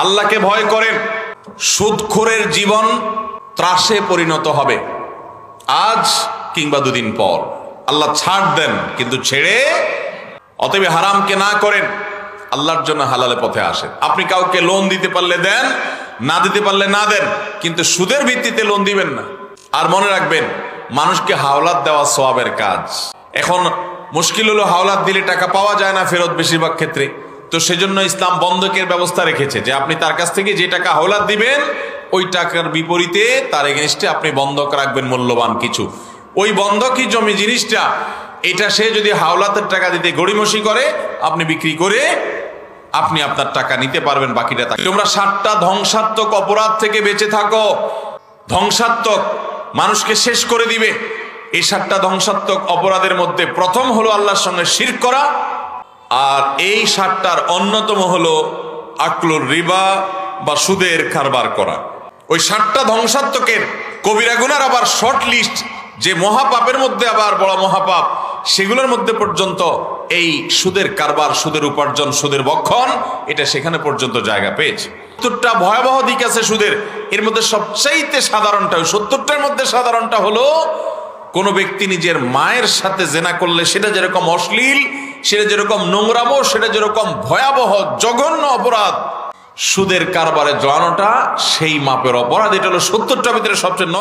আল্লাহকে ভয় করেন। সুদখোরের জীবন ত্রাসে পরিণত হবে আজ কিংবা দুদিন পর। আল্লাহ ছাড় দেন কিন্তু ছেড়ে। অতএব হারামকে না করেন, আল্লাহর জন্য হালালে পথে আসেন। আপনি কাউকে লোন দিতে পারলে দেন, না দিতে পারলে না দেন, কিন্তু সুদের ভিত্তিতে লোন দিবেন না। আর মনে রাখবেন, মানুষকে হাওলাত দেওয়া সওয়াবের কাজ। এখন মুশকিল হলো, হাওলাত দিলে টাকা পাওয়া যায় না ফেরত বেশিরভাগ ক্ষেত্রে। তো সেজন্য ইসলাম বন্ধকের ব্যবস্থা রেখেছে যে আপনি তার কাছ থেকে যে টাকা হাওলাত দিবেন, ওই টাকার বিপরীতে তার এগেইনস্টে আপনি বন্ধক রাখবেন মূল্যবান কিছু। ওই বন্ধকি জমি জিনিসটা, এটা সে যদি হাওলাতের টাকা দিতে গড়িমসি করে, আপনি বিক্রি করে আপনি আপনার টাকা নিতে পারবেন, বাকিটা থাকে। তোমরা 7টা ধ্বংসাত্মক অপরাধ থেকে বেঁচে থাকো। ধ্বংসাত্মক, মানুষকে শেষ করে দিবে। এই 7টা ধ্বংসাত্মক অপরাধের মধ্যে প্রথম হলো আল্লাহর সঙ্গে শিরক করা। আর এই 7টার অন্যতম হলো আকলুর রিবা বা সুদের কারবার করা। ওই 7টা ধ্বংসাত্মকের কবিরা গুনার আবার শর্ট লিস্ট, যে মহাপাপের মধ্যে আবার বড় মহাপাপ, সেগুলোর মধ্যে পর্যন্ত এই সুদের কারবার, সুদের উপার্জন, সুদের বক্ষণ, এটা সেখানে পর্যন্ত জায়গা পেয়েছে। 70টা ভয়াবহ দিক আছে সুদের। এর মধ্যে সবচাইতে সাধারণটা, 70টার মধ্যে সাধারণটা হলো, কোনো ব্যক্তি নিজের মায়ের সাথে জেনা করলে সেটা যেরকম অশ্লীল, সেটা যেরকম নোংরামো, সেটা যেরকম ভয়াবহ জঘন্য অপরাধ, সুদের কারবারে জড়ানোটা সেই মাপের অপরাধ। এটা হলো 70টার ভিতরে সবচেয়ে